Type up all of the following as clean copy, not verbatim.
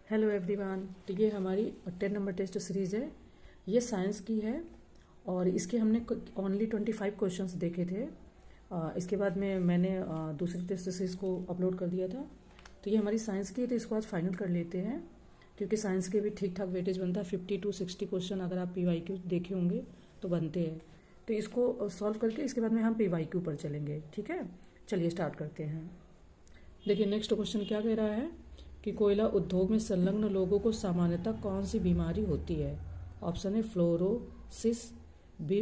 Hello everyone. तो ये हमारी 10 नंबर टेस्ट सीरीज़ है। ये साइंस की है और इसके हमने ओनली 25 क्वेश्चंस देखे थे। इसके बाद में मैंने दूसरी टेस्ट सीरीज़ को अपलोड कर दिया था। तो ये हमारी साइंस की है, तो इसको आज फाइनल कर लेते हैं क्योंकि साइंस के भी ठीक ठाक वेटेज बनता है। 50 to 60 क्वेश्चन अगर आप PYQ देखे होंगे तो बनते हैं। तो इसको सॉल्व करके इसके बाद में हम PYQ पर चलेंगे। ठीक है, चलिए स्टार्ट करते हैं। देखिए नेक्स्ट क्वेश्चन क्या कह रहा है कि कोयला उद्योग में संलग्न लोगों को सामान्यतः कौन सी बीमारी होती है। ऑप्शन है फ्लोरोसिस, बी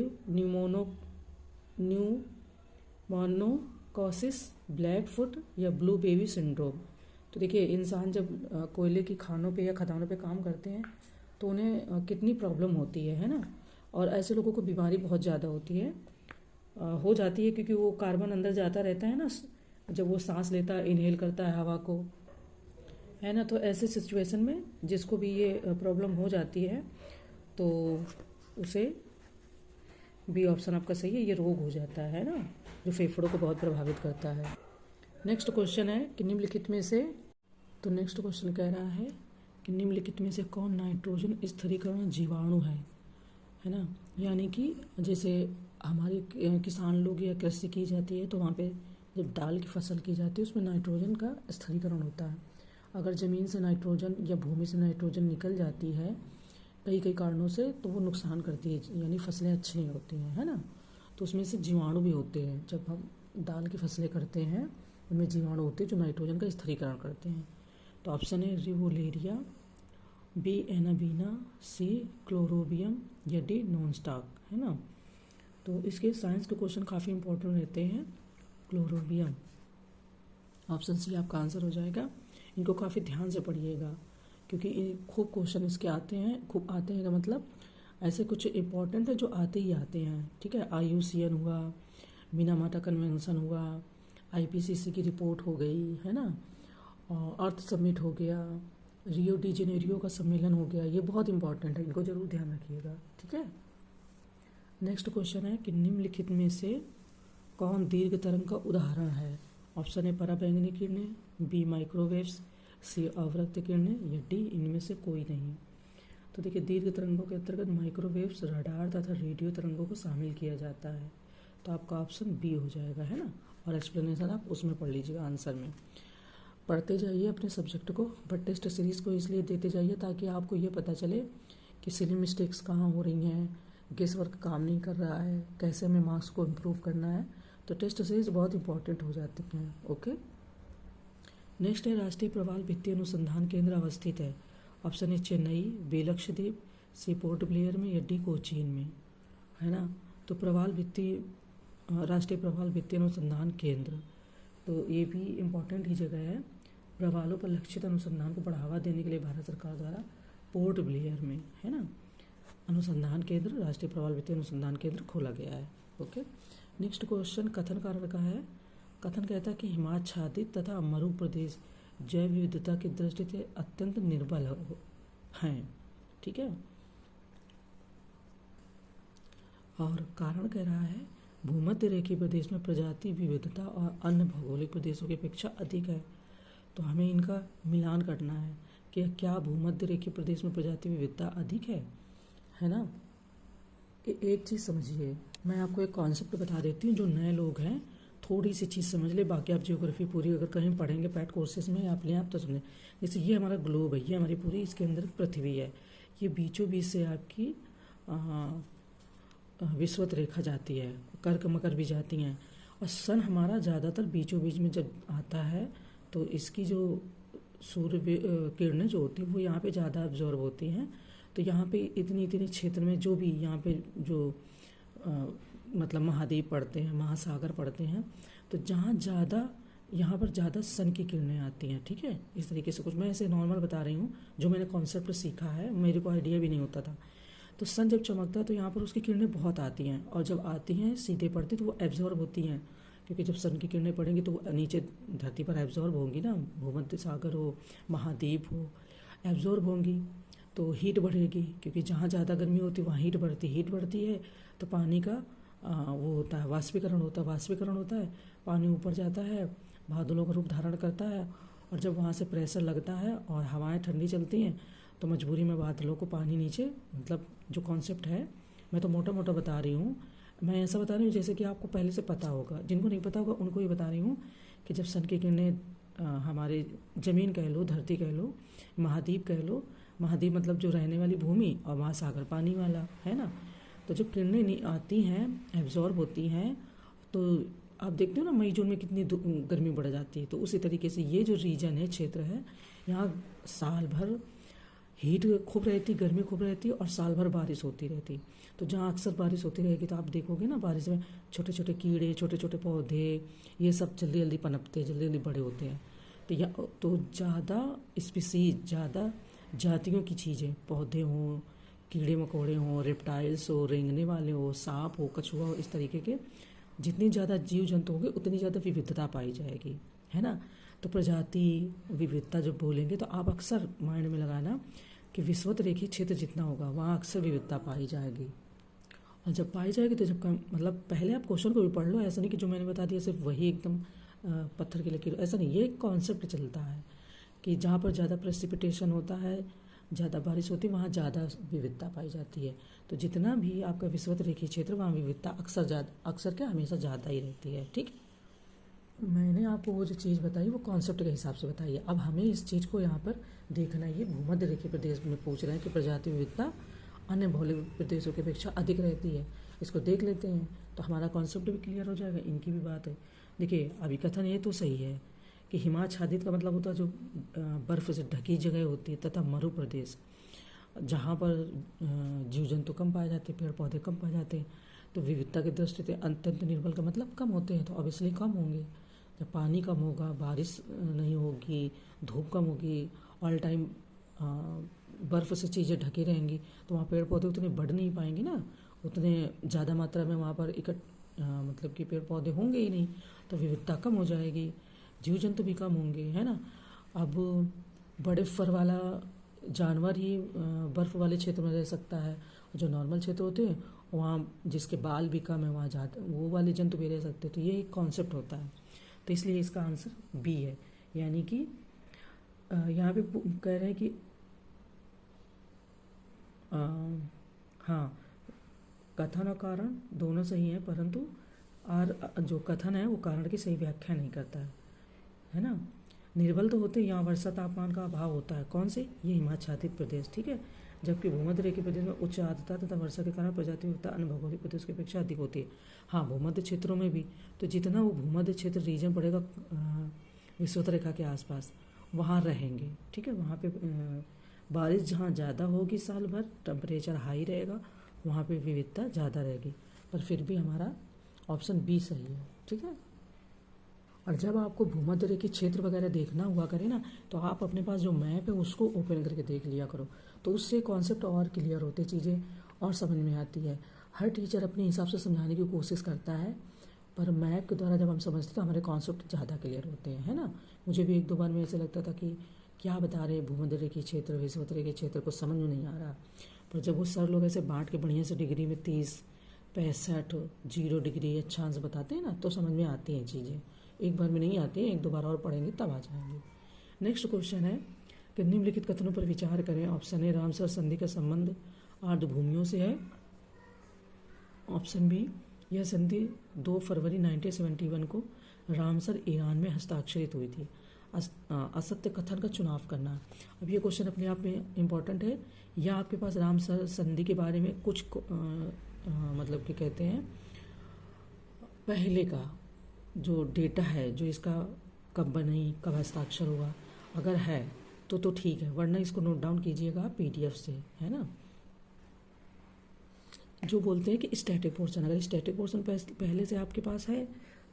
न्यूमोनोकोसिस, ब्लैक फुट या ब्लू बेबी सिंड्रोम। तो देखिए इंसान जब कोयले की खानों पे या खदानों पे काम करते हैं तो उन्हें कितनी प्रॉब्लम होती है ना। और ऐसे लोगों को बीमारी बहुत ज़्यादा होती है, हो जाती है क्योंकि वो कार्बन अंदर जाता रहता है ना, जब वो सांस लेता है, इनहेल करता है हवा को, है ना। तो ऐसे सिचुएशन में जिसको भी ये प्रॉब्लम हो जाती है तो उसे बी ऑप्शन आपका सही है, ये रोग हो जाता है ना, जो फेफड़ों को बहुत प्रभावित करता है। नेक्स्ट क्वेश्चन है कि निम्नलिखित में से, तो नेक्स्ट क्वेश्चन कह रहा है कि निम्नलिखित में से कौन नाइट्रोजन स्थिरीकरण जीवाणु है ना। यानी कि जैसे हमारे किसान लोग या कृषि की जाती है तो वहाँ पे जब दाल की फसल की जाती है उसमें नाइट्रोजन का स्थिरीकरण होता है। अगर ज़मीन से नाइट्रोजन या भूमि से नाइट्रोजन निकल जाती है कई कारणों से तो वो नुकसान करती है, यानी फसलें अच्छी नहीं होती हैं, है ना। तो उसमें से जीवाणु भी होते हैं। जब हम दाल की फसलें करते हैं उनमें जीवाणु होते हैं जो नाइट्रोजन का स्थिरीकरण करते हैं। तो ऑप्शन है रिवोलेरिया, बी एनाबीना, सी क्लोरोबियम या डी नॉन स्टाक, है ना। तो इसके साइंस के क्वेश्चन काफ़ी इंपॉर्टेंट रहते हैं। क्लोरोबियम ऑप्शन सी आपका आंसर हो जाएगा। इनको काफ़ी ध्यान से पढ़िएगा क्योंकि खूब क्वेश्चन इसके आते हैं। खूब आते हैं का मतलब ऐसे कुछ इंपॉर्टेंट है जो आते ही आते हैं। ठीक है, IUCN हुआ, मिनामाटा कन्वेंशन हुआ, IPCC की रिपोर्ट हो गई, है ना, और अर्थ समिट हो गया, रियो डी जेनेरियो का सम्मेलन हो गया। ये बहुत इंपॉर्टेंट है, इनको जरूर ध्यान रखिएगा। ठीक है, नेक्स्ट क्वेश्चन है कि निम्नलिखित में से कौन दीर्घ तरंग का उदाहरण है। ऑप्शन है पराबैंगनी किरणें, बी माइक्रोवेव्स, सी अवरक्त किरणें या डी इनमें से कोई नहीं। तो देखिए दीर्घ तरंगों के अंतर्गत माइक्रोवेव्स, रडार तथा रेडियो तरंगों को शामिल किया जाता है। तो आपका ऑप्शन बी हो जाएगा, है ना। और एक्सप्लेनेशन आप उसमें पढ़ लीजिएगा आंसर में। पढ़ते जाइए अपने सब्जेक्ट को, बट टेस्ट सीरीज़ को इसलिए देते जाइए ताकि आपको ये पता चले कि सिली मिस्टेक्स कहाँ हो रही हैं, गेस वर्क काम नहीं कर रहा है, कैसे हमें मार्क्स को इम्प्रूव करना है। तो टेस्ट सीरीज बहुत इंपॉर्टेंट हो जाती हैं। ओके, नेक्स्ट है राष्ट्रीय प्रवाल भित्ति अनुसंधान केंद्र अवस्थित है। ऑप्शन है चेन्नई, बी लक्षद्वीप, सी पोर्ट ब्लेयर में या डी कोचीन में, है ना। तो प्रवाल भित्ति, राष्ट्रीय प्रवाल भित्ति अनुसंधान केंद्र, तो ये भी इम्पॉर्टेंट ही जगह है। प्रवालों पर लक्षित अनुसंधान को बढ़ावा देने के लिए भारत सरकार द्वारा पोर्ट ब्लेयर में, है ना, अनुसंधान केंद्र, राष्ट्रीय प्रवाल भित्ति अनुसंधान केंद्र खोला गया है। ओके, नेक्स्ट क्वेश्चन कथन कारण का है। कथन कहता है कि हिमाच्छादित तथा मरु प्रदेश जैव विविधता की दृष्टि से अत्यंत निर्बल हैं। ठीक है, और कारण कह रहा है भूमध्य रेखीय प्रदेश में प्रजाति विविधता और अन्य भौगोलिक प्रदेशों की अपेक्षा अधिक है। तो हमें इनका मिलान करना है कि क्या भूमध्य रेखीय प्रदेश में प्रजाति विविधता अधिक है ना। एक चीज़ समझिए, मैं आपको एक कॉन्सेप्ट बता देती हूँ, जो नए लोग हैं थोड़ी सी चीज़ समझ ले, बाकी आप जियोग्राफी पूरी अगर कहीं पढ़ेंगे पैट कोर्सेज में अपने आप तो समझें। जैसे ये हमारा ग्लोब है, ये हमारी पूरी, इसके अंदर पृथ्वी है, ये बीचों बीच से आपकी विषुवत रेखा जाती है, कर्क मकर भी जाती हैं, और सन हमारा ज़्यादातर बीचों बीच में जब आता है तो इसकी जो सूर्य किरणें जो होती हैं वो यहाँ पे ज़्यादा एब्जॉर्ब होती हैं। तो यहाँ पे इतनी क्षेत्र में जो भी यहाँ पे जो मतलब महाद्वीप पड़ते हैं, महासागर पड़ते हैं, तो जहाँ ज़्यादा, यहाँ पर ज़्यादा सन की किरणें आती हैं। ठीक है, इस तरीके से कुछ मैं ऐसे नॉर्मल बता रही हूँ, जो मैंने कॉन्सेप्ट सीखा है, मेरे को आइडिया भी नहीं होता था। तो सन जब चमकता है तो यहाँ पर उसकी किरणें बहुत आती हैं, और जब आती हैं सीधे पड़ती तो वो एब्जॉर्ब होती हैं, क्योंकि जब सन की किरणें पड़ेंगी तो वो नीचे धरती पर एब्जॉर्ब होंगी ना, भूमध्य सागर हो, महाद्वीप हो, एब्जॉर्ब होंगी तो हीट बढ़ेगी, क्योंकि जहाँ ज़्यादा गर्मी होती है वहाँ हीट बढ़ती है तो पानी का वो होता है वाष्पीकरण होता है, पानी ऊपर जाता है, बादलों का रूप धारण करता है और जब वहाँ से प्रेशर लगता है और हवाएं ठंडी चलती हैं तो मजबूरी में बादलों को पानी नीचे, मतलब जो कॉन्सेप्ट है, मैं तो मोटा मोटा बता रही हूँ, मैं ऐसा बता रही हूँ जैसे कि आपको पहले से पता होगा। जिनको नहीं पता होगा उनको ही बता रही हूँ कि जब सन की किरणें हमारे ज़मीन कह लो, धरती कह लो, महाद्वीप कह लो, महाद्वीप मतलब जो रहने वाली भूमि, और महासागर पानी वाला है ना, तो जो किरणें आती हैं, एब्जॉर्ब होती हैं, तो आप देखते हो ना मई जून में कितनी गर्मी बढ़ जाती है। तो उसी तरीके से ये जो रीजन है, क्षेत्र है, यहाँ साल भर हीट खूब रहती, गर्मी खूब रहती और साल भर बारिश होती रहती। तो जहाँ अक्सर बारिश होती रहेगी तो आप देखोगे ना बारिश में छोटे छोटे कीड़े, छोटे छोटे पौधे, ये सब जल्दी जल्दी पनपते हैं, जल्दी जल्दी बड़े होते हैं। तो ज़्यादा स्पीसीज, ज़्यादा जातियों की चीज़ें, पौधे हों, कीड़े मकोड़े हों, रेप्टाइल्स हो, रेंगने वाले हो, सांप हो, कछुआ हो, इस तरीके के जितनी ज़्यादा जीव जंतु होंगे उतनी ज़्यादा विविधता पाई जाएगी, है ना। तो प्रजाति विविधता जब बोलेंगे तो आप अक्सर माइंड में लगाना कि विषुवत रेखीय क्षेत्र जितना होगा वहाँ अक्सर विविधता पाई जाएगी। और जब पाई जाएगी तो जब मतलब पहले आप क्वेश्चन को भी पढ़ लो, ऐसा नहीं कि जो मैंने बता दिया सिर्फ वही एकदम पत्थर की लकीर, ऐसा नहीं। ये एक कॉन्सेप्ट चलता है कि जहाँ पर ज़्यादा प्रेसिपिटेशन होता है, ज़्यादा बारिश होती है, वहाँ ज़्यादा विविधता पाई जाती है। तो जितना भी आपका विषुवत रेखीय क्षेत्र, वहाँ विविधता अक्सर क्या हमेशा ज़्यादा ही रहती है। ठीक, मैंने आपको वो जो चीज़ बताई वो कॉन्सेप्ट के हिसाब से बताई है। अब हमें इस चीज़ को यहाँ पर देखना है। ये भूमध्य रेखीय प्रदेश में पूछ रहे हैं कि प्रजाति विविधता अन्य भौगोलिक प्रदेशों की अपेक्षा अधिक रहती है। इसको देख लेते हैं तो हमारा कॉन्सेप्ट भी क्लियर हो जाएगा, इनकी भी बात है। देखिए अभी कथन ये तो सही है कि हिमाच्छादित का मतलब होता है जो बर्फ़ से ढकी जगह होती है, तथा मरु प्रदेश जहाँ पर जीव जंतु कम पाए जाते, पेड़ पौधे कम पाए जाते, तो विविधता की दृष्टि से अत्यंत निर्बल का मतलब कम होते हैं, तो ऑब्वियसली कम होंगे। जब पानी कम होगा, बारिश नहीं होगी, धूप कम होगी, ऑल टाइम बर्फ़ से चीज़ें ढकी रहेंगी, तो वहाँ पेड़ पौधे उतने बढ़ नहीं पाएंगे ना, उतने ज़्यादा मात्रा में वहाँ पर मतलब कि पेड़ पौधे होंगे ही नहीं, तो विविधता कम हो जाएगी, जीव जंतु भी कम होंगे, है ना। अब बड़े फर वाला जानवर ही बर्फ़ वाले क्षेत्र में रह सकता है, जो नॉर्मल क्षेत्र होते हैं वहाँ जिसके बाल भी कम है वहाँ जाते, वो वाले जंतु भी रह सकते हैं। तो ये एक कॉन्सेप्ट होता है, तो इसलिए इसका आंसर बी है। यानी कि यहाँ पे कह रहे हैं कि हाँ, कथन और कारण दोनों सही हैं, परंतु जो कथन है वो कारण की सही व्याख्या नहीं करता है ना। निर्बल तो होते, यहाँ वर्षा तापमान का अभाव होता है, कौन से, ये हिमाच्छादित प्रदेश, ठीक है। जबकि भूमध्य रेखीय प्रदेश में उच्च आर्द्रता तथा वर्षा के कारण प्रजाति विविधता अन्य भौगोलिक प्रदेश की अपेक्षा अधिक होती है। हाँ, भूमध्य क्षेत्रों में भी, तो जितना वो भूमध्य क्षेत्र रीजन पड़ेगा विषुवत रेखा के आसपास, वहाँ रहेंगे, ठीक है। वहाँ पे बारिश जहाँ ज़्यादा होगी साल भर, टेम्परेचर हाई रहेगा, वहाँ पे विविधता ज़्यादा रहेगी। पर फिर भी हमारा ऑप्शन बी सही है, ठीक है। और जब आपको भूमध्य रेखीय क्षेत्र वगैरह देखना हुआ करे ना, तो आप अपने पास जो मैप है उसको ओपन करके देख लिया करो, तो उससे कॉन्सेप्ट और क्लियर होते, चीज़ें और समझ में आती है। हर टीचर अपने हिसाब से समझाने की कोशिश करता है, पर मैप के द्वारा जब हम समझते तो हमारे कॉन्सेप्ट ज़्यादा क्लियर होते हैं, है ना। मुझे भी एक दो बार में ऐसे लगता था कि क्या बता रहे भूमध्य रेखीय क्षेत्र, विषुवत रेखीय क्षेत्र, को समझ में नहीं आ रहा। पर जब वो सर लोग ऐसे बांट के बढ़िया से डिग्री में 30, 65, 0 डिग्री अक्षांश बताते हैं ना, तो समझ में आती हैं चीज़ें। एक बार में नहीं आती हैं, एक दो बार और पढ़ेंगे तब आ जाएंगे। नेक्स्ट क्वेश्चन है कि निम्नलिखित कथनों पर विचार करें। ऑप्शन ए, रामसर संधि का संबंध आर्द्र भूमियों से है। ऑप्शन बी, यह संधि 2 फरवरी 1971 को रामसर ईरान में हस्ताक्षरित हुई थी। असत्य कथन का चुनाव करना। अब ये क्वेश्चन अपने आप में इम्पॉर्टेंट है, या आपके पास रामसर संधि के बारे में कुछ मतलब कि कहते हैं पहले का जो डेटा है, जो इसका कब बनी, कब हस्ताक्षर हुआ, अगर है तो ठीक है, वरना इसको नोट डाउन कीजिएगा पीडीएफ से, है ना। जो बोलते हैं कि स्टैटिक पोर्शन, अगर स्टैटिक पोर्शन पहले से आपके पास है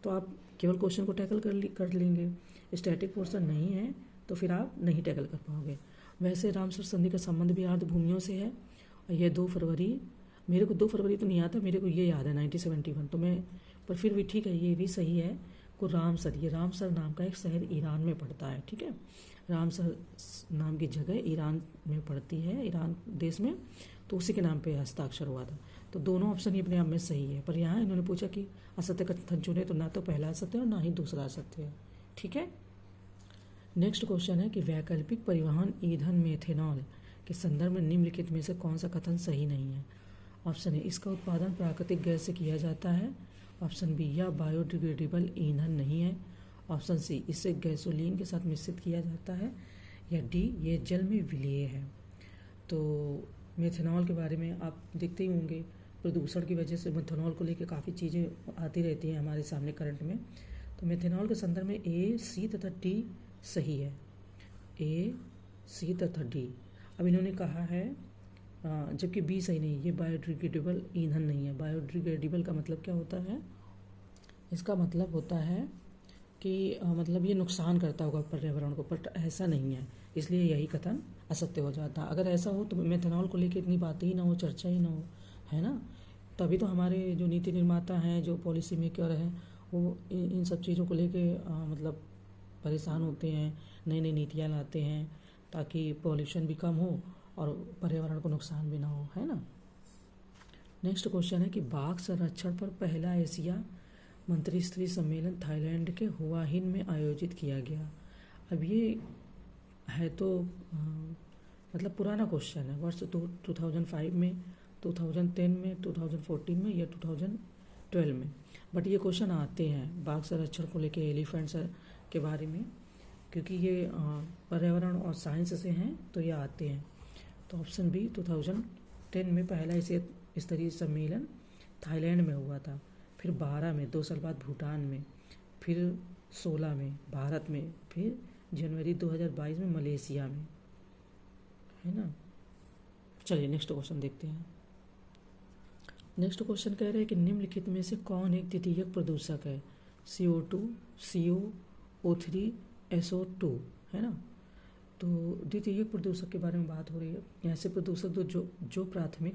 तो आप केवल क्वेश्चन को टैकल कर लेंगे। स्टैटिक पोर्शन नहीं है तो फिर आप नहीं टैकल कर पाओगे। वैसे रामसर संधि का संबंध भी आर्द्र भूमियों से है, और यह 2 फरवरी, मेरे को 2 फरवरी तो नहीं आता, मेरे को ये याद है 1971, तो मैं, पर फिर भी ठीक है, ये भी सही है को रामसर, ये रामसर नाम का एक शहर ईरान में पड़ता है, ठीक है। रामसर नाम की जगह ईरान में पड़ती है, ईरान देश में, तो उसी के नाम पे हस्ताक्षर हुआ था। तो दोनों ऑप्शन ही अपने आप में सही है, पर यहाँ इन्होंने पूछा कि असत्य कथन चुने, तो ना तो पहला असत्य है और ना ही दूसरा असत्य है, ठीक है। नेक्स्ट क्वेश्चन है कि वैकल्पिक परिवहन ईंधन मेथेनॉल के संदर्भ में निम्नलिखित में से कौन सा कथन सही नहीं है। ऑप्शन ए, इसका उत्पादन प्राकृतिक गैस से किया जाता है। ऑप्शन बी, यह बायोडिग्रेडेबल ईंधन नहीं है। ऑप्शन सी, इसे गैसोलीन के साथ मिश्रित किया जाता है। या डी, ये जल में विलीय है। तो मेथेनॉल के बारे में आप देखते ही होंगे, प्रदूषण की वजह से मेथेनॉल को लेकर काफ़ी चीज़ें आती रहती हैं हमारे सामने करंट में। तो मेथेनॉल के संदर्भ में ए, सी तथा डी सही है। ए, सी तथा डी। अब इन्होंने कहा है जबकि बी सही नहीं, ये बायोडिग्रेडेबल ईंधन नहीं है। बायोडिग्रेडेबल का मतलब क्या होता है? इसका मतलब होता है कि मतलब ये नुकसान करता होगा पर्यावरण को, बट ऐसा नहीं है, इसलिए यही कथन असत्य हो जाता। अगर ऐसा हो तो मेथेनॉल को लेकर इतनी बातें ही ना हो, चर्चा ही ना हो, है ना। तभी तो हमारे जो नीति निर्माता हैं, जो पॉलिसी मेकर हैं, वो इन सब चीज़ों को लेके मतलब परेशान होते हैं, नई नई नीतियाँ लाते हैं ताकि पॉल्यूशन भी कम हो और पर्यावरण को नुकसान भी ना हो, है ना। नेक्स्ट क्वेश्चन है कि बाघ संरक्षण पर पहला एशिया मंत्रिस्तरीय सम्मेलन थाईलैंड के हुआ हिन में आयोजित किया गया। अब ये है तो मतलब पुराना क्वेश्चन है, वर्ष 2005 में, 2010 में, 2014 में या 2012 में, बट ये क्वेश्चन आते हैं बाघ संरक्षण को लेके, एलिफेंट्स के बारे में, क्योंकि ये पर्यावरण और साइंस से हैं तो ये आते हैं। तो ऑप्शन बी, 2010 में पहला एशिया स्तरीय सम्मेलन थाईलैंड में हुआ था, फिर 12 में, 2 साल बाद भूटान में, फिर 16 में भारत में, फिर जनवरी 2022 में मलेशिया में, है ना। चलिए नेक्स्ट क्वेश्चन देखते हैं। नेक्स्ट क्वेश्चन कह रहे हैं कि निम्नलिखित में से कौन एक द्वितीयक प्रदूषक है? CO2, CO, O3, SO2, है ना। तो द्वितीयक प्रदूषक के बारे में बात हो रही है। ऐसे प्रदूषक जो प्राथमिक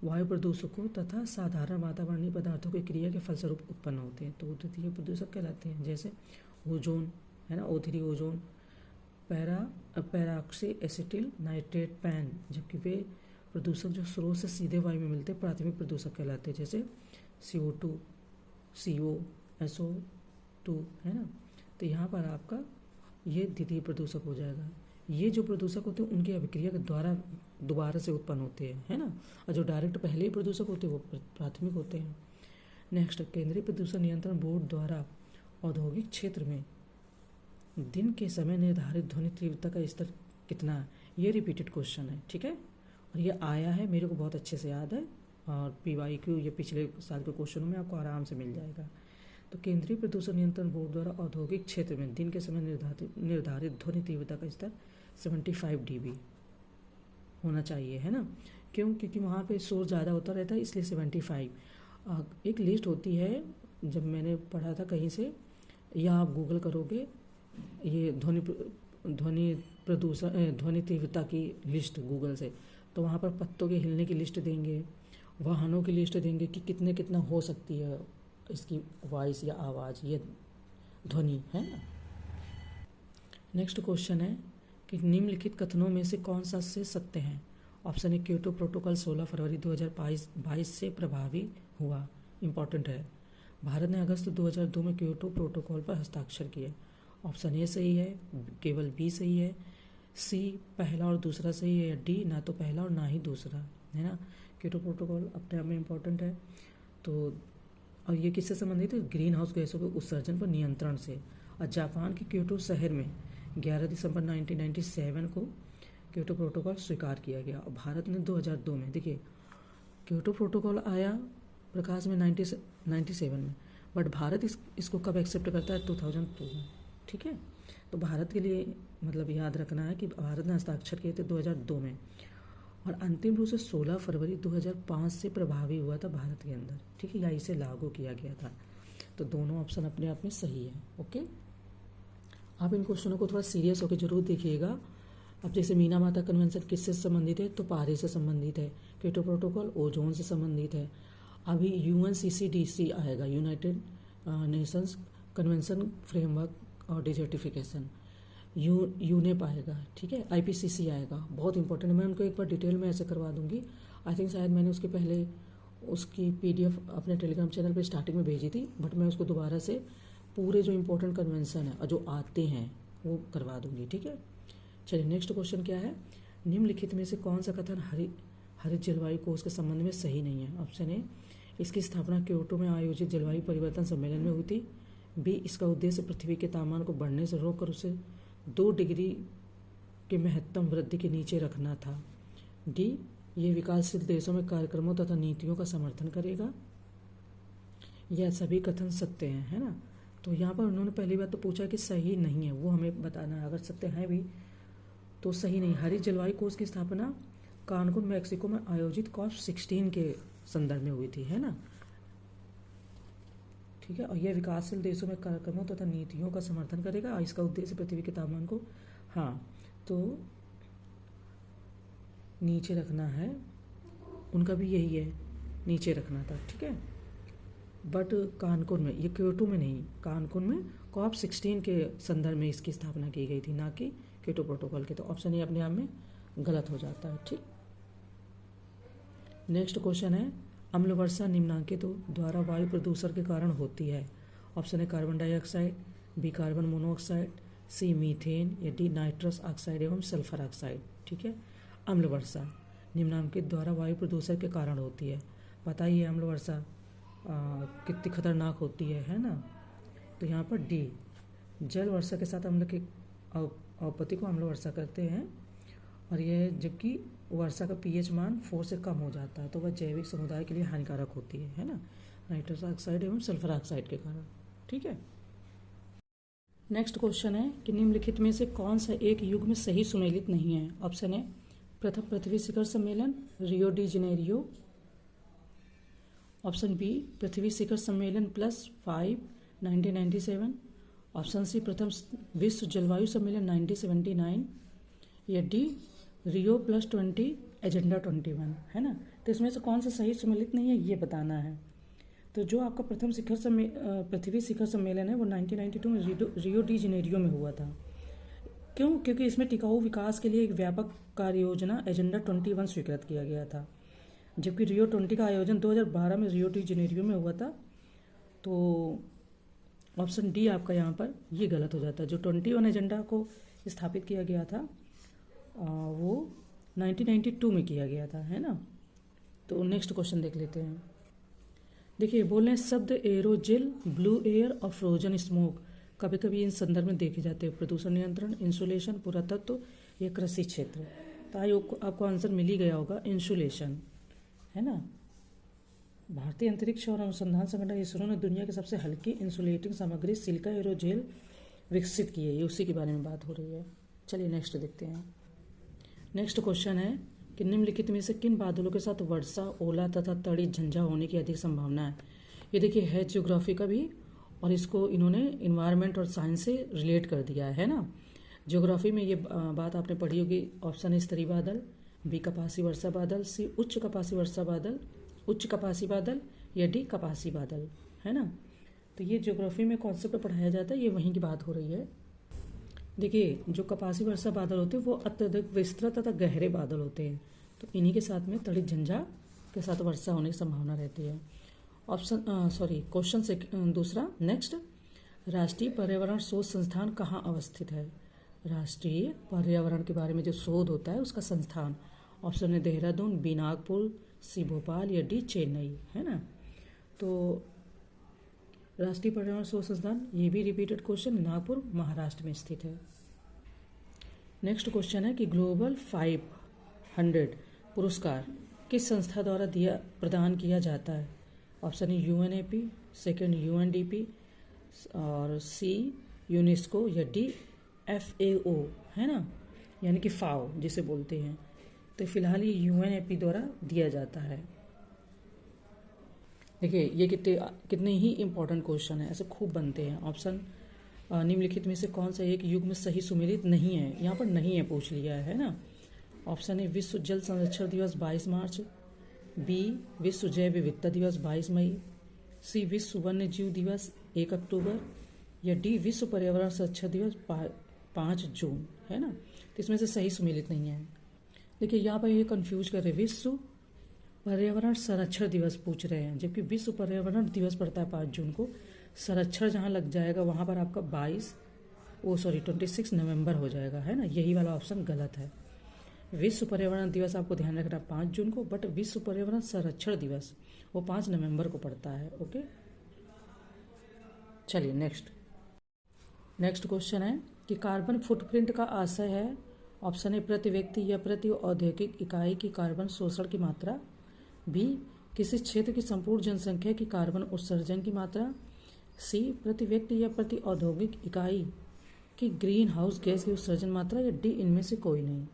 वायु प्रदूषकों तथा साधारण वातावरणीय पदार्थों की क्रिया के फलस्वरूप उत्पन्न होते हैं, तो वो द्वितीय प्रदूषक कहलाते हैं। जैसे ओजोन, है ना, O3 ozone, peroxy acetyl nitrate PAN, जबकि वे प्रदूषक जो स्रोत से सीधे वायु में मिलते हैं प्राथमिक प्रदूषक कहलाते हैं, जैसे CO2, CO, SO2, है ना। तो यहाँ पर आपका ये द्वितीय प्रदूषक हो जाएगा। ये जो प्रदूषक होते हैं उनकी अभिक्रिया के द्वारा दोबारा से उत्पन्न होते हैं, है ना, और जो डायरेक्ट पहले ही प्रदूषक होते हैं वो प्राथमिक होते हैं। नेक्स्ट, केंद्रीय प्रदूषण नियंत्रण बोर्ड द्वारा औद्योगिक क्षेत्र में दिन के समय निर्धारित ध्वनि तीव्रता का स्तर कितना है? ये रिपीटेड क्वेश्चन है, ठीक है, और ये आया है, मेरे को बहुत अच्छे से याद है, और PYQ ये पिछले साल के क्वेश्चनों में आपको आराम से मिल जाएगा। तो केंद्रीय प्रदूषण नियंत्रण बोर्ड द्वारा औद्योगिक क्षेत्र में दिन के समय निर्धारित ध्वनि तीव्रता का स्तर 75 dB होना चाहिए, है ना। क्यों? क्योंकि वहाँ पे शोर ज़्यादा होता रहता है, इसलिए 75। एक लिस्ट होती है, जब मैंने पढ़ा था कहीं से, या आप गूगल करोगे ये ध्वनि प्रदूषण ध्वनि तीव्रता की लिस्ट गूगल से, तो वहाँ पर पत्तों के हिलने की लिस्ट देंगे, वाहनों की लिस्ट देंगे कि कितना हो सकती है इसकी वॉइस या आवाज़, ये ध्वनि, है ना। नेक्स्ट क्वेश्चन है कि निम्नलिखित कथनों में से कौन सा से सत्य है? ऑप्शन ए, क्योटो प्रोटोकॉल 16 फरवरी 2022 से प्रभावी हुआ, इम्पॉर्टेंट है। भारत ने अगस्त 2002 में क्योटो प्रोटोकॉल पर हस्ताक्षर किए। ऑप्शन ए सही है, केवल बी सही है, सी पहला और दूसरा सही है, या डी ना तो पहला और ना ही दूसरा, है ना। क्योटो प्रोटोकॉल अपने आप में इम्पॉर्टेंट है। तो और ये किससे संबंधित है? ग्रीन हाउस गैसों के उत्सर्जन पर नियंत्रण से। और जापान के क्योटो शहर में 11 दिसंबर 1997 को क्योटो प्रोटोकॉल स्वीकार किया गया, और भारत ने 2002 में, देखिए क्योटो प्रोटोकॉल आया प्रकाश में 97 में, बट भारत इसको कब एक्सेप्ट करता है? 2002 में, ठीक है। तो भारत के लिए मतलब याद रखना है कि भारत ने हस्ताक्षर किए थे 2002 में, और अंतिम रूप से 16 फरवरी 2005 से प्रभावी हुआ था भारत के अंदर, ठीक है, या इसे लागू किया गया था। तो दोनों ऑप्शन अपने आप में सही है, ओके। आप इन क्वेश्चनों को थोड़ा सीरियस होकर जरूर देखिएगा। अब जैसे मीना माता कन्वेंशन किससे संबंधित है? तो पारिस से संबंधित है। क्योटो प्रोटोकॉल ओजोन से संबंधित है। अभी UNCCDC आएगा, यूनाइटेड नेशंस कन्वेंशन फ्रेमवर्क और डिजर्टिफिकेशन, यूनेप आएगा, ठीक है, IPCC आएगा, बहुत इंपॉर्टेंट है। मैं उनको एक बार डिटेल में ऐसे करवा दूंगी। आई थिंक शायद मैंने उसके पहले उसकी PDF अपने टेलीग्राम चैनल पे स्टार्टिंग में भेजी थी, बट मैं उसको दोबारा से पूरे जो इम्पोर्टेंट कन्वेंशन है और जो आते हैं वो करवा दूंगी, ठीक है। चलिए नेक्स्ट क्वेश्चन क्या है, निम्नलिखित में से कौन सा कथन हरित जलवायु कोष के संबंध में सही नहीं है। ऑप्शन ए, इसकी स्थापना क्योटो में आयोजित जलवायु परिवर्तन सम्मेलन में हुई थी। बी, इसका उद्देश्य पृथ्वी के तापमान को बढ़ने से रोककर उसे 2 डिग्री के महत्तम वृद्धि के नीचे रखना था। डी, ये विकासशील देशों में कार्यक्रमों तथा नीतियों का समर्थन करेगा। यह सभी कथन सत्य हैं, है ना। तो यहाँ पर उन्होंने पहली बात तो पूछा कि सही नहीं है, वो हमें बताना है। अगर सत्य है भी तो सही नहीं। हरित जलवायु कोष की स्थापना कानकुन मैक्सिको में आयोजित COP16 के संदर्भ में हुई थी, है ना, ठीक है। और यह विकासशील देशों में कार्यक्रमों तथा नीतियों का समर्थन करेगा और इसका उद्देश्य पृथ्वी के तापमान को, हाँ, तो नीचे रखना है। उनका भी यही है, नीचे रखना था, ठीक है। बट कानकुन में, ये क्योटो में नहीं, कानकुन में COP16 के संदर्भ में इसकी स्थापना की गई थी, ना कि क्योटो प्रोटोकॉल के। तो ऑप्शन ए अपने आप में गलत हो जाता है, ठीक। नेक्स्ट क्वेश्चन है, अम्ल वर्षा निम्नांकितों द्वारा वायु प्रदूषण के कारण होती है। ऑप्शन है carbon dioxide, B carbon monoxide, C methane, या डी नाइट्रस ऑक्साइड एवं सल्फर ऑक्साइड, ठीक है। अम्ल वर्षा निम्नांकित द्वारा वायु प्रदूषण के कारण होती है। बताइए अम्ल वर्षा कितनी खतरनाक होती है ना। तो यहाँ पर डी, जल वर्षा के साथ अम्ल की अवपत्ति को अम्ल वर्षा करते हैं, और यह जबकि वर्षा का pH मान 4 से कम हो जाता है तो वह जैविक समुदाय के लिए हानिकारक होती है ना, नाइट्रस ऑक्साइड एवं सल्फर ऑक्साइड के कारण, ठीक है। नेक्स्ट क्वेश्चन है कि निम्नलिखित में से कौन सा एक युग में सही सुमेलित नहीं है। ऑप्शन है प्रथम पृथ्वी शिखर सम्मेलन Rio de Janeiro, option B पृथ्वी शिखर सम्मेलन +5 1997, ऑप्शन सी प्रथम विश्व जलवायु सम्मेलन 1979, या डी रियो +20 एजेंडा 21, है ना। तो इसमें से कौन सा सही सम्मिलित नहीं है ये बताना है। तो जो आपका प्रथम पृथ्वी शिखर सम्मेलन है वो 1992 में रियो डी जेनेरियो में हुआ था। क्यों? क्योंकि इसमें टिकाऊ विकास के लिए एक व्यापक कार्य योजना एजेंडा 21 स्वीकृत किया गया था, जबकि रियो 20 का आयोजन 2012 में रियो डी जेनेरियो में हुआ था। तो ऑप्शन डी आपका यहाँ पर ये गलत हो जाता है। जो 21 एजेंडा को स्थापित किया गया था वो 1992 में किया गया था, है ना। तो नेक्स्ट क्वेश्चन देख लेते हैं। देखिए बोल रहे हैं शब्द एरोजेल, ब्लू एयर और फ्रोजन स्मोक कभी कभी इन संदर्भ में देखे जाते हैं। प्रदूषण नियंत्रण, इंसुलेशन, पुरातत्व या कृषि क्षेत्र। तो आपको आंसर मिल ही गया होगा, इंसुलेशन, है ना। भारतीय अंतरिक्ष और अनुसंधान संगठन इसरो ने दुनिया के सबसे हल्की इंसुलेटिंग सामग्री सिलिका एरोजेल विकसित की है, ये उसी के बारे में बात हो रही है। चलिए नेक्स्ट देखते हैं। नेक्स्ट क्वेश्चन है कि निम्नलिखित में से किन बादलों के साथ वर्षा, ओला तथा तड़ी झंझा होने की अधिक संभावना है। ये देखिए है ज्योग्राफी का भी, और इसको इन्होंने इन्वायरमेंट और साइंस से रिलेट कर दिया है ना। ज्योग्राफी में ये बात आपने पढ़ी होगी। ऑप्शन है स्तरीय बादल, बी कपासी वर्षा बादल, सी उच्च कपासी वर्षा बादल, उच्च कपासी बादल, या डी कपासी बादल, है ना। तो ये ज्योग्राफी में कॉन्सेप्ट पढ़ाया जाता है, ये वहीं की बात हो रही है। देखिए जो कपासी वर्षा बादल होते हैं वो अत्यधिक विस्तृत तथा गहरे बादल होते हैं, तो इन्हीं के साथ में तड़ित झंझा के साथ वर्षा होने की संभावना रहती है। क्वेश्चन से दूसरा नेक्स्ट, राष्ट्रीय पर्यावरण शोध संस्थान कहाँ अवस्थित है। राष्ट्रीय पर्यावरण के बारे में जो शोध होता है उसका संस्थान, ऑप्शन है देहरादून, बी नागपुर, सी भोपाल, या डी चेन्नई, है ना। तो राष्ट्रीय पर्यावरण शोध संस्थान, ये भी रिपीटेड क्वेश्चन, नागपुर महाराष्ट्र में स्थित है। नेक्स्ट क्वेश्चन है कि ग्लोबल 500 पुरस्कार किस संस्था द्वारा प्रदान किया जाता है। ऑप्शन है UNEP, सेकंड UNDP, और सी यूनेस्को, या डी FAO, है ना, यानी कि फाओ जिसे बोलते हैं। तो फिलहाल ये UNEP द्वारा दिया जाता है। देखिए ये कितने ही इम्पोर्टेंट क्वेश्चन है, ऐसे खूब बनते हैं। ऑप्शन निम्नलिखित में से कौन सा एक युग में सही सुमेलित नहीं है, यहाँ पर नहीं है पूछ लिया है ना। ऑप्शन है विश्व जल संरक्षण दिवस 22 मार्च, बी विश्व जैव विविधता दिवस 22 मई, सी विश्व वन्य जीव दिवस 1 अक्टूबर, या डी विश्व पर्यावरण संरक्षण दिवस 5 जून, है ना। तो इसमें से सही सुमेलित नहीं है। देखिए यहाँ पर ये कंफ्यूज कर रहे हैं, विश्व पर्यावरण संरक्षण दिवस पूछ रहे हैं, जबकि विश्व पर्यावरण दिवस पड़ता है 5 जून को। संरक्षण जहाँ लग जाएगा वहाँ पर आपका 22 26 नवंबर हो जाएगा, है ना। यही वाला ऑप्शन गलत है। विश्व पर्यावरण दिवस आपको ध्यान रखना 5 जून को, बट विश्व पर्यावरण संरक्षण दिवस वो 5 नवंबर को पड़ता है। ओके, चलिए नेक्स्ट क्वेश्चन है कि कार्बन फुटप्रिंट का आशय है। ऑप्शन ए प्रति व्यक्ति या प्रति औद्योगिक इकाई की कार्बन शोषण की मात्रा, बी किसी क्षेत्र की संपूर्ण जनसंख्या की कार्बन उत्सर्जन की मात्रा, सी प्रति व्यक्ति या प्रति औद्योगिक इकाई की ग्रीन हाउस गैस की उत्सर्जन मात्रा, या डी इनमें से कोई नहीं,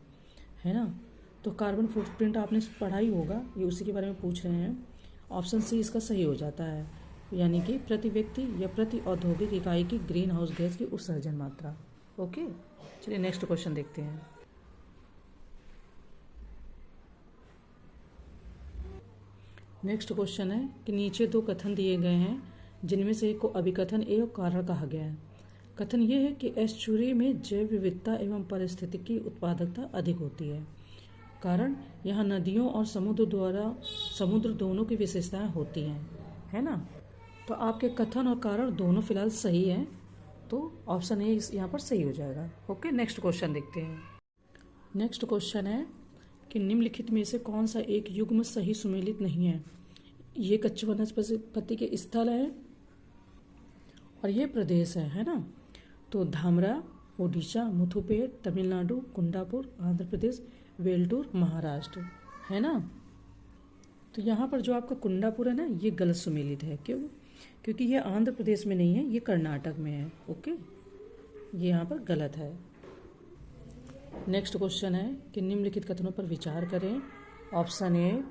है ना। तो कार्बन फुटप्रिंट आपने पढ़ा ही होगा, ये उसी के बारे में पूछ रहे हैं। ऑप्शन सी इसका सही हो जाता है, यानी कि प्रति व्यक्ति या प्रति औद्योगिक इकाई की ग्रीन हाउस गैस की उत्सर्जन मात्रा। ओके, चलिए नेक्स्ट क्वेश्चन देखते हैं। नेक्स्ट क्वेश्चन है कि नीचे 2 कथन दिए गए हैं, जिनमें से एक को अभिकथन ए और कारण कहा गया है। कथन ये है कि एस्चुरी में जैव विविधता एवं पारिस्थितिकी उत्पादकता अधिक होती है। कारण यहाँ नदियों और समुद्र दोनों की विशेषताएं होती हैं, है ना। तो आपके कथन और कारण दोनों फिलहाल सही हैं, तो ऑप्शन ए यहाँ पर सही हो जाएगा। ओके, नेक्स्ट क्वेश्चन देखते हैं। नेक्स्ट क्वेश्चन है कि निम्नलिखित में से कौन सा एक युग्म सही सुमेलित नहीं है। ये कच्छ वनस्पति के स्थल है और ये प्रदेश है ना। तो धामरा ओडिशा, मुथुपेट तमिलनाडु, कुंडापुर आंध्र प्रदेश, वेल्टूर महाराष्ट्र, है ना। तो यहाँ पर जो आपका कुंडापुर है ना, ये गलत सुमेलित है। क्यों? क्योंकि ये आंध्र प्रदेश में नहीं है, ये कर्नाटक में है। ओके, ये यहाँ पर गलत है। नेक्स्ट क्वेश्चन है कि निम्नलिखित कथनों पर विचार करें। ऑप्शन ए,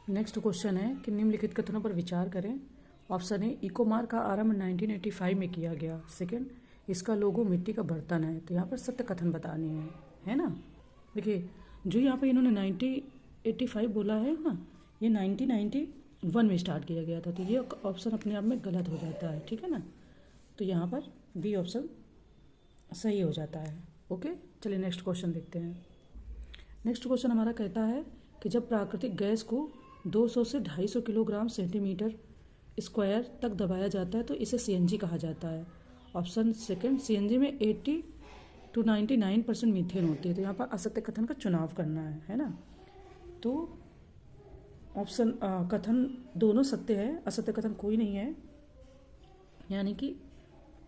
नेक्स्ट क्वेश्चन है कि निम्नलिखित कथनों पर विचार करें। ऑप्शन ए, इकोमार का आरंभ 1985 में किया गया। सेकंड, इसका लोगो मिट्टी का बर्तन है। तो यहाँ पर सत्य कथन बताने हैं, है ना। देखिए, जो यहाँ पर इन्होंने 1985 बोला है ना, ये 1991 में स्टार्ट किया गया था। तो ये ऑप्शन अपने आप में गलत हो जाता है, ठीक है ना। तो यहाँ पर बी ऑप्शन सही हो जाता है। ओके, चलिए नेक्स्ट क्वेश्चन देखते हैं। नेक्स्ट क्वेश्चन हमारा कहता है कि जब प्राकृतिक गैस को 200 से 250 किलोग्राम सेंटीमीटर स्क्वायर तक दबाया जाता है तो इसे सीएनजी कहा जाता है। ऑप्शन सेकंड, सीएनजी में 80 to 99% मीथेन होती है। तो यहाँ पर असत्य कथन का चुनाव करना है ना। तो ऑप्शन कथन दोनों सत्य है, असत्य कथन कोई नहीं है, यानी कि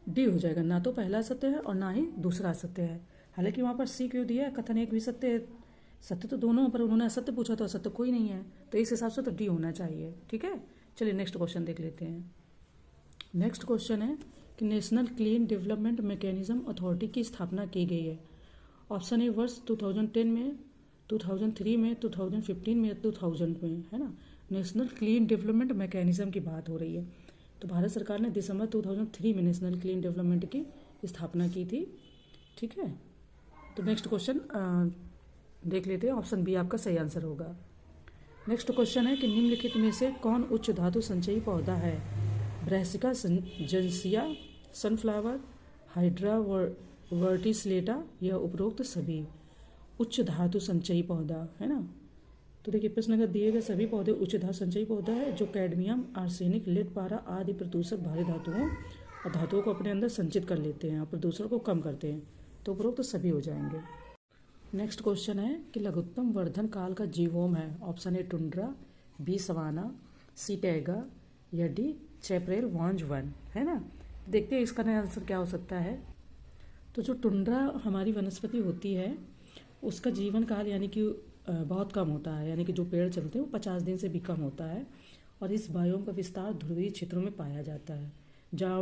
डी हो जाएगा। ना तो पहला सत्य है और ना ही दूसरा सत्य है। हालांकि वहाँ पर सी क्यों दिया है, कथन एक भी सत्य है, सत्य तो दोनों, पर उन्होंने असत्य पूछा तो असत्य कोई नहीं है, तो इस हिसाब से तो डी होना चाहिए। ठीक है, चलिए नेक्स्ट क्वेश्चन देख लेते हैं। नेक्स्ट क्वेश्चन है कि national clean development mechanism authority की स्थापना की गई है। ऑप्शन ए, वर्ष 2010 में, 2003 में, 2015 में, 2000 में, है ना। नेशनल क्लीन डेवलपमेंट मैकेनिज्म की बात हो रही है। तो भारत सरकार ने दिसंबर 2003 में नेशनल क्लीन डेवलपमेंट की स्थापना की थी। ठीक है, तो नेक्स्ट क्वेश्चन देख लेते हैं। ऑप्शन बी आपका सही आंसर होगा। नेक्स्ट क्वेश्चन है कि निम्नलिखित में से कौन उच्च धातु संचयी पौधा है। ब्रासिका जेंसिया, सनफ्लावर, हाइड्रा वर्टिसलेटा या उपरोक्त सभी। उच्च धातु संचयी पौधा, है ना। तो देखिए, प्रश्न अगर दिए गए सभी पौधे उच्च धातु संचयी पौधा है जो कैडमियम, आर्सेनिक, लेड, पारा आदि प्रदूषक भारी धातुओं और धातुओं को अपने अंदर संचित कर लेते हैं और प्रदूषण को कम करते हैं। तो उपरोक्त तो सभी हो जाएंगे। नेक्स्ट क्वेश्चन है कि लघुत्तम वर्धन काल का जीवोम है। Option A, tundra, B, savanna, C, taiga या डी, चैपरेल वांज वन, है ना। देखते हैं इसका नया आंसर क्या हो सकता है। तो जो टुंड्रा हमारी वनस्पति होती है उसका जीवन काल यानी कि बहुत कम होता है, यानी कि जो पेड़ चलते हैं वो 50 दिन से भी कम होता है। और इस बायोम का विस्तार ध्रुवीय क्षेत्रों में पाया जाता है जहाँ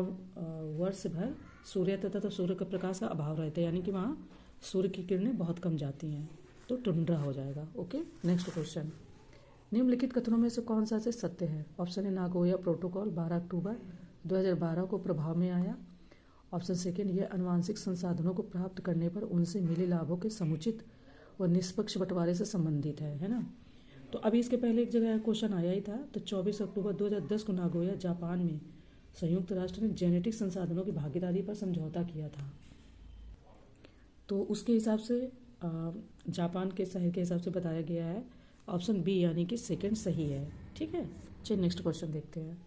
वर्ष भर सूर्य तथा सूर्य का प्रकाश का अभाव रहता है, यानी कि वहाँ सूर्य की किरणें बहुत कम जाती हैं। तो टुंड्रा हो जाएगा। Okay, next question. निम्नलिखित कथनों में से कौन सा से सत्य है। ऑप्शन ए, नागोया प्रोटोकॉल 12 अक्टूबर 2012 को प्रभाव में आया। ऑप्शन सेकेंड, यह आनुवांशिक संसाधनों को प्राप्त करने पर उनसे मिले लाभों के समुचित और निष्पक्ष बंटवारे से संबंधित है ना। तो अभी इसके पहले एक जगह क्वेश्चन आया ही था। तो 24 अक्टूबर 2010 को नागोया जापान में संयुक्त राष्ट्र ने जेनेटिक संसाधनों की भागीदारी पर समझौता किया था। तो उसके हिसाब से जापान के शहर के हिसाब से बताया गया है। ऑप्शन बी यानी कि सेकंड सही है। ठीक है, चलिए नेक्स्ट क्वेश्चन देखते हैं।